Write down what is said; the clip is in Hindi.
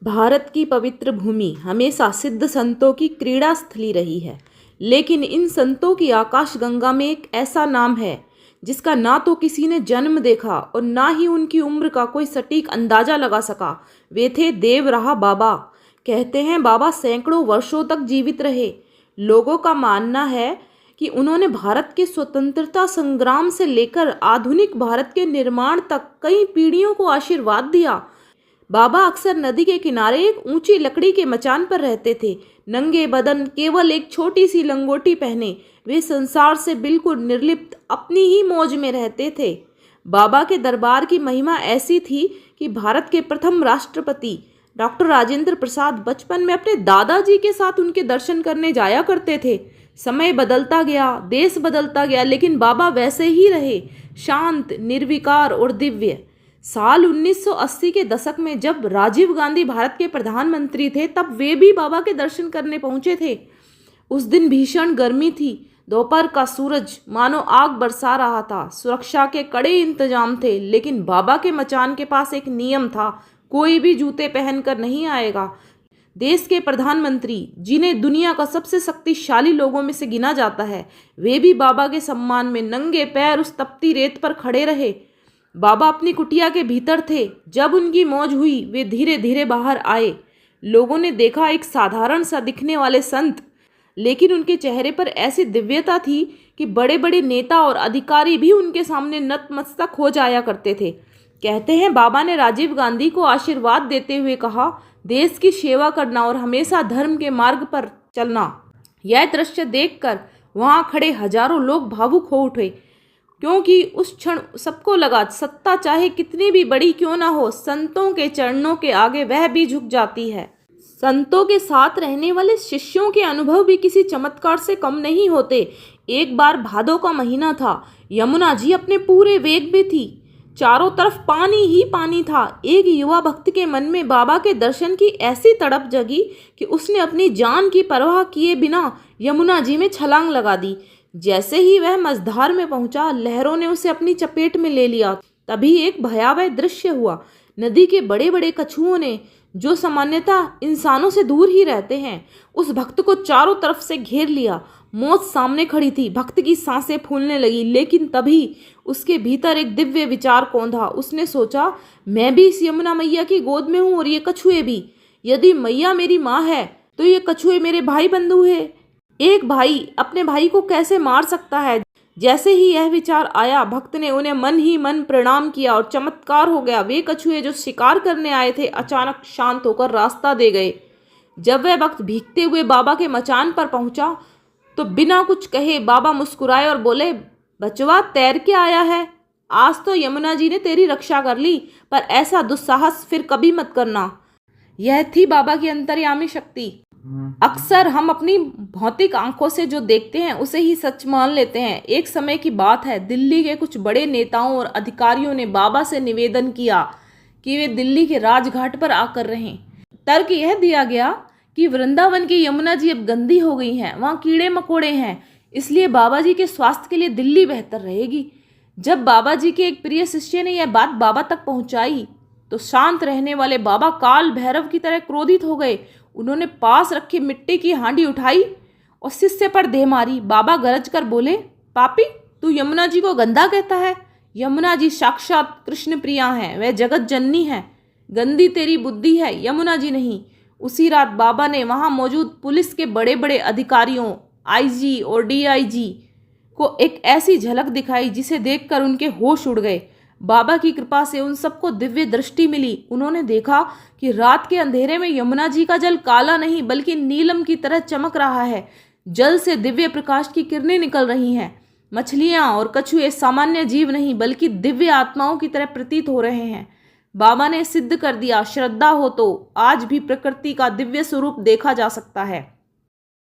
भारत की पवित्र भूमि हमेशा सिद्ध संतों की क्रीड़ा स्थली रही है, लेकिन इन संतों की आकाशगंगा में एक ऐसा नाम है जिसका ना तो किसी ने जन्म देखा और ना ही उनकी उम्र का कोई सटीक अंदाजा लगा सका। वे थे देवराहा बाबा। कहते हैं बाबा सैकड़ों वर्षों तक जीवित रहे। लोगों का मानना है कि उन्होंने भारत के स्वतंत्रता संग्राम से लेकर आधुनिक भारत के निर्माण तक कई पीढ़ियों को आशीर्वाद दिया। बाबा अक्सर नदी के किनारे एक ऊंची लकड़ी के मचान पर रहते थे। नंगे बदन, केवल एक छोटी सी लंगोटी पहने, वे संसार से बिल्कुल निर्लिप्त अपनी ही मौज में रहते थे। बाबा के दरबार की महिमा ऐसी थी कि भारत के प्रथम राष्ट्रपति डॉक्टर राजेंद्र प्रसाद बचपन में अपने दादाजी के साथ उनके दर्शन करने जाया करते थे। समय बदलता गया, देश बदलता गया, लेकिन बाबा वैसे ही रहे, शांत, निर्विकार और दिव्य। साल 1980 के दशक में जब राजीव गांधी भारत के प्रधानमंत्री थे, तब वे भी बाबा के दर्शन करने पहुंचे थे। उस दिन भीषण गर्मी थी। दोपहर का सूरज मानो आग बरसा रहा था। सुरक्षा के कड़े इंतजाम थे, लेकिन बाबा के मचान के पास एक नियम था, कोई भी जूते पहनकर नहीं आएगा। देश के प्रधानमंत्री, जिन्हें दुनिया का सबसे शक्तिशाली लोगों में से गिना जाता है, वे भी बाबा के सम्मान में नंगे पैर उस तपती रेत पर खड़े रहे। बाबा अपनी कुटिया के भीतर थे। जब उनकी मौज हुई, वे धीरे धीरे बाहर आए। लोगों ने देखा एक साधारण सा दिखने वाले संत, लेकिन उनके चेहरे पर ऐसी दिव्यता थी कि बड़े बड़े नेता और अधिकारी भी उनके सामने नतमस्तक हो जाया करते थे। कहते हैं बाबा ने राजीव गांधी को आशीर्वाद देते हुए कहा, देश की सेवा करना और हमेशा धर्म के मार्ग पर चलना। यह दृश्य देखकर वहां खड़े हजारों लोग भावुक हो उठे, क्योंकि उस क्षण सबको लगा सत्ता चाहे कितनी भी बड़ी क्यों ना हो, संतों के चरणों के आगे वह भी झुक जाती है। संतों के साथ रहने वाले शिष्यों के अनुभव भी किसी चमत्कार से कम नहीं होते। एक बार भादों का महीना था। यमुना जी अपने पूरे वेग में थी। चारों तरफ पानी ही पानी था। एक युवा भक्त के मन में बाबा के दर्शन की ऐसी तड़प जगी कि उसने अपनी जान की परवाह किए बिना यमुना जी में छलांग लगा दी। जैसे ही वह मझधार में पहुंचा, लहरों ने उसे अपनी चपेट में ले लिया। तभी एक भयावह दृश्य हुआ। नदी के बड़े बड़े कछुओं ने, जो सामान्यतः इंसानों से दूर ही रहते हैं, उस भक्त को चारों तरफ से घेर लिया। मौत सामने खड़ी थी। भक्त की सांसें फूलने लगी, लेकिन तभी उसके भीतर एक दिव्य विचार कौंधा। उसने सोचा, मैं भी इस यमुना मैया की गोद में हूँ और ये कछुए भी। यदि मैया मेरी माँ है तो ये कछुए मेरे भाई बंधु है। एक भाई अपने भाई को कैसे मार सकता है? जैसे ही यह विचार आया, भक्त ने उन्हें मन ही मन प्रणाम किया और चमत्कार हो गया। वे कछुए जो शिकार करने आए थे, अचानक शांत होकर रास्ता दे गए। जब वह भक्त भीगते हुए बाबा के मचान पर पहुंचा, तो बिना कुछ कहे बाबा मुस्कुराए और बोले, बचवा तैर के आया है। आज तो यमुना जी ने तेरी रक्षा कर ली, पर ऐसा दुस्साहस फिर कभी मत करना। यह थी बाबा की अंतर्यामी शक्ति। अक्सर हम अपनी भौतिक आंखों से जो देखते हैं उसे ही सच मान लेते हैं। एक समय की बात है, दिल्ली के कुछ बड़े नेताओं और अधिकारियों ने बाबा से निवेदन किया कि वे दिल्ली के राजघाट पर आकर रहें। तर्क यह दिया गया कि वृंदावन की यमुना जी अब गंदी हो गई हैं, वहाँ कीड़े मकोड़े हैं, इसलिए बाबा जी के स्वास्थ्य के लिए दिल्ली बेहतर रहेगी। जब बाबा जी के एक प्रिय शिष्य ने यह बात बाबा तक पहुंचाई, तो शांत रहने वाले बाबा काल भैरव की तरह क्रोधित हो गए। उन्होंने पास रखी मिट्टी की हांडी उठाई और शिष्य पर दे मारी। बाबा गरज कर बोले, पापी, तू यमुना जी को गंदा कहता है? यमुना जी साक्षात कृष्ण प्रिया हैं, वह जगत जननी है। गंदी तेरी बुद्धि है, यमुना जी नहीं। उसी रात बाबा ने वहां मौजूद पुलिस के बड़े बड़े अधिकारियों, आईजी और डीआईजी को एक ऐसी झलक दिखाई जिसे देखकर उनके होश उड़ गए। बाबा की कृपा से उन सबको दिव्य दृष्टि मिली। उन्होंने देखा कि रात के अंधेरे में यमुना जी का जल काला नहीं बल्कि नीलम की तरह चमक रहा है। जल से दिव्य प्रकाश की किरणें निकल रही हैं। मछलियां और कछुए सामान्य जीव नहीं बल्कि दिव्य आत्माओं की तरह प्रतीत हो रहे हैं। बाबा ने सिद्ध कर दिया, श्रद्धा हो तो आज भी प्रकृति का दिव्य स्वरूप देखा जा सकता है।